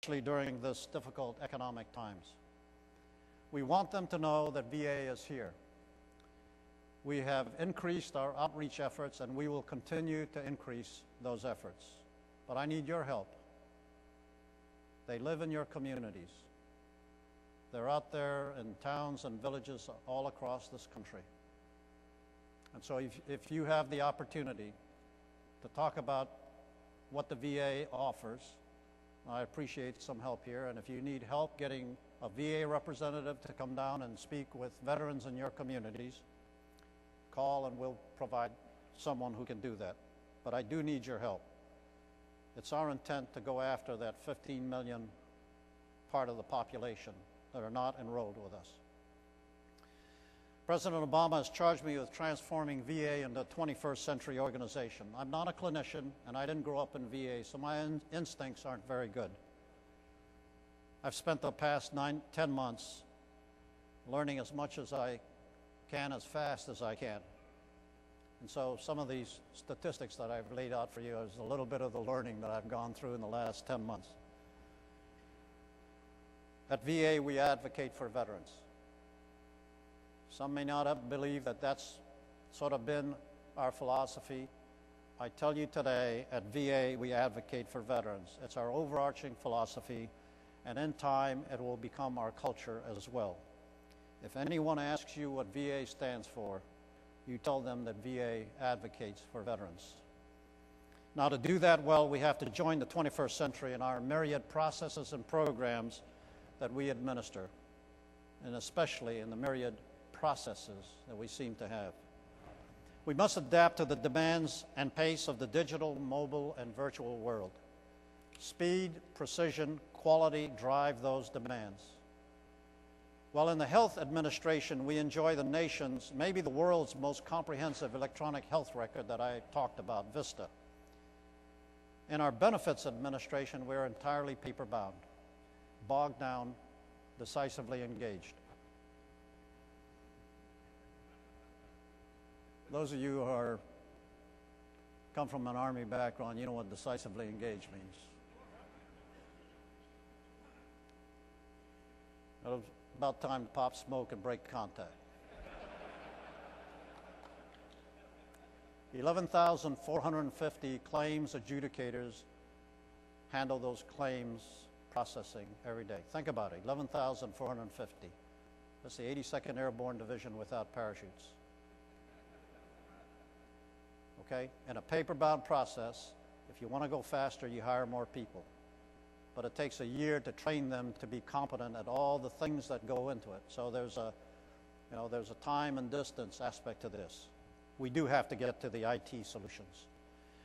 during this difficult economic times. We want them to know that VA is here. We have increased our outreach efforts, and we will continue to increase those efforts. But I need your help. They live in your communities. They're out there in towns and villages all across this country. And so if you have the opportunity to talk about what the VA offers, I appreciate some help here. And if you need help getting a VA representative to come down and speak with veterans in your communities, call and we'll provide someone who can do that. But I do need your help. It's our intent to go after that 15 million part of the population that are not enrolled with us. President Obama has charged me with transforming VA into a 21st century organization. I'm not a clinician, and I didn't grow up in VA, so my instincts aren't very good. I've spent the past 10 months learning as much as I can, as fast as I can. And so some of these statistics that I've laid out for you is a little bit of the learning that I've gone through in the last 10 months. At VA, we advocate for veterans. Some may not believe that that's sort of been our philosophy. I tell you today, at VA, we advocate for veterans. It's our overarching philosophy, and in time, it will become our culture as well. If anyone asks you what VA stands for, you tell them that VA advocates for veterans. Now, to do that well, we have to join the 21st century in our myriad processes and programs that we administer, and especially in the myriad processes that we seem to have. We must adapt to the demands and pace of the digital, mobile, and virtual world. Speed, precision, quality drive those demands. While in the health administration, we enjoy the nation's, maybe the world's most comprehensive electronic health record that I talked about, VISTA. In our benefits administration, we're entirely paper-bound, bogged down, decisively engaged. Those of you who come from an Army background, you know what decisively engaged means. It was about time to pop smoke and break contact. 11,450 claims adjudicators handle those claims processing every day. Think about it, 11,450. That's the 82nd Airborne Division without parachutes. Okay? In a paper-bound process, if you want to go faster, you hire more people. But it takes a year to train them to be competent at all the things that go into it. So there's a time and distance aspect to this. We do have to get to the IT solutions.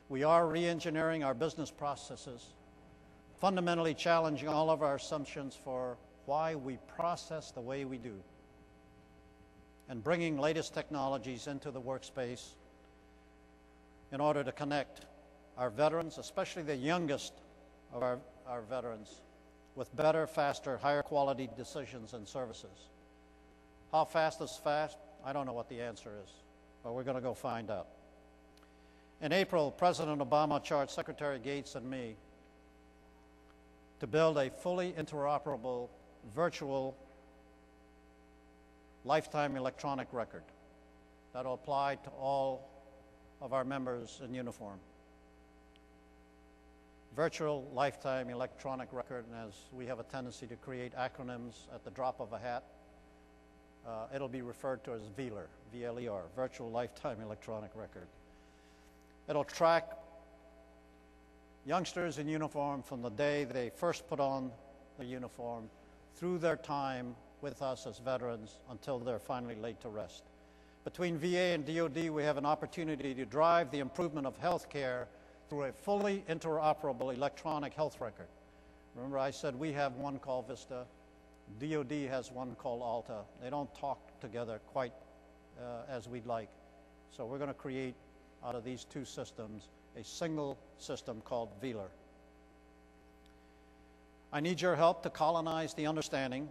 We are re-engineering our business processes, fundamentally challenging all of our assumptions for why we process the way we do, and bringing latest technologies into the workspace in order to connect our veterans, especially the youngest of our veterans, with better, faster, higher quality decisions and services. How fast is fast? I don't know what the answer is, but we're going to go find out. In April, President Obama charged Secretary Gates and me to build a fully interoperable virtual lifetime electronic record that will apply to all of our members in uniform. Virtual lifetime electronic record, and as we have a tendency to create acronyms at the drop of a hat, it'll be referred to as VLER, V-L-E-R, Virtual Lifetime Electronic Record. It'll track youngsters in uniform from the day they first put on the uniform through their time with us as veterans until they're finally laid to rest. Between VA and DoD, we have an opportunity to drive the improvement of health care through a fully interoperable electronic health record. Remember, I said we have one called VISTA. DoD has one called ALTA. They don't talk together quite as we'd like. So we're going to create, out of these two systems, a single system called VLER. I need your help to colonize the understanding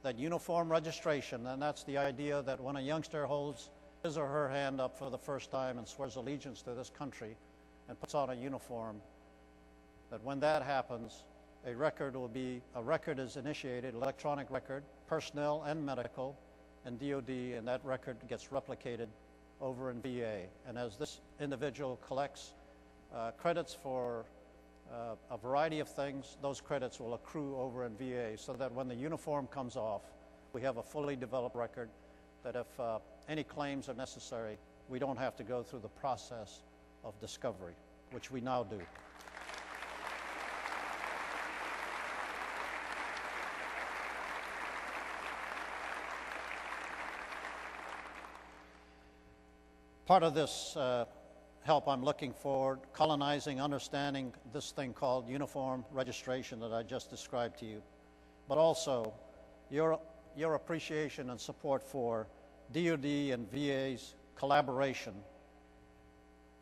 that uniform registration, and that's the idea that when a youngster holds his or her hand up for the first time and swears allegiance to this country and puts on a uniform, that when that happens, a record is initiated, electronic record, personnel and medical, and DOD, and that record gets replicated over in VA. And as this individual collects credits for a variety of things, those credits will accrue over in VA so that when the uniform comes off, we have a fully developed record that if any claims are necessary, we don't have to go through the process of discovery, which we now do. Part of this help I'm looking for, colonizing, understanding this thing called uniform registration that I just described to you, but also your appreciation and support for DOD and VA's collaboration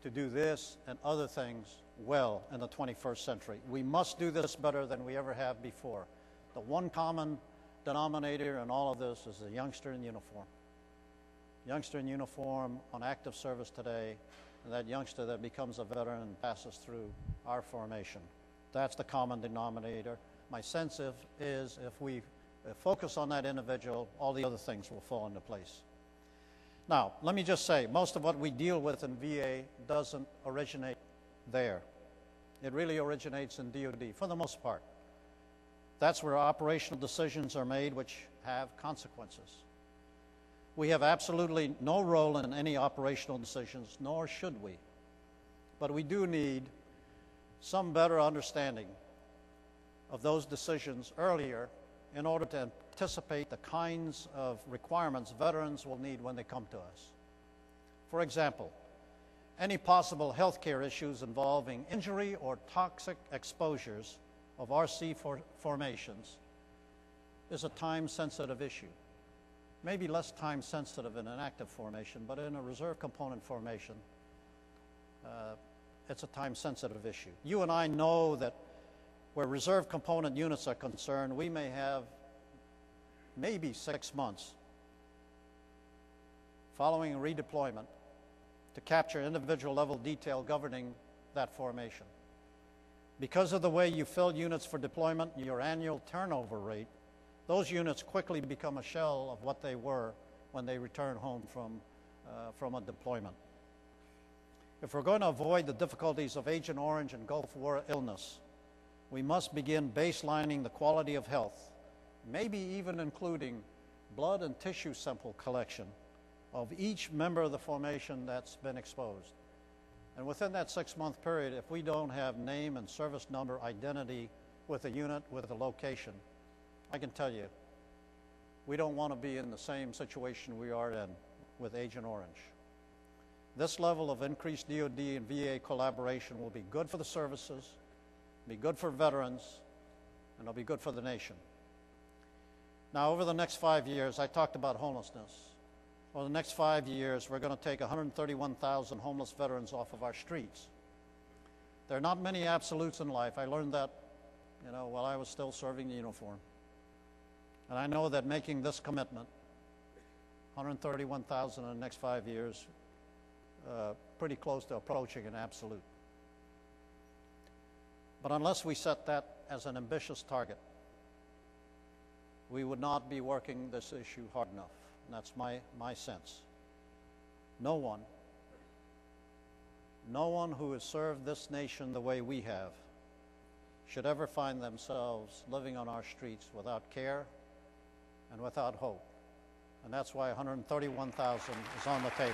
to do this and other things well in the 21st century. We must do this better than we ever have before. The one common denominator in all of this is the youngster in uniform. Youngster in uniform on active service today, and that youngster that becomes a veteran and passes through our formation. That's the common denominator. My sense is if we focus on that individual, all the other things will fall into place. Now, let me just say, most of what we deal with in VA doesn't originate there. It really originates in DOD, for the most part. That's where operational decisions are made which have consequences. We have absolutely no role in any operational decisions, nor should we. But we do need some better understanding of those decisions earlier in order to anticipate the kinds of requirements veterans will need when they come to us. For example, any possible health care issues involving injury or toxic exposures of RC formations is a time-sensitive issue. Maybe less time-sensitive in an active formation, but in a reserve component formation, it's a time-sensitive issue. You and I know that where reserve component units are concerned, we may have maybe 6 months following redeployment to capture individual level detail governing that formation. Because of the way you fill units for deployment, your annual turnover rate, those units quickly become a shell of what they were when they return home from a deployment. If we're going to avoid the difficulties of Agent Orange and Gulf War illness, we must begin baselining the quality of health, maybe even including blood and tissue sample collection of each member of the formation that's been exposed. And within that 6-month period, if we don't have name and service number identity with a unit, with a location, I can tell you, we don't want to be in the same situation we are in with Agent Orange. This level of increased DOD and VA collaboration will be good for the services, be good for veterans, and it'll be good for the nation. Now, over the next 5 years, I talked about homelessness. Over the next 5 years, we're going to take 131,000 homeless veterans off of our streets. There are not many absolutes in life. I learned that, while I was still serving the uniform. And I know that making this commitment, 131,000 in the next 5 years, pretty close to approaching an absolute. But unless we set that as an ambitious target, we would not be working this issue hard enough. And that's my sense. No one who has served this nation the way we have should ever find themselves living on our streets without care and without hope. And that's why 131,000 is on the table.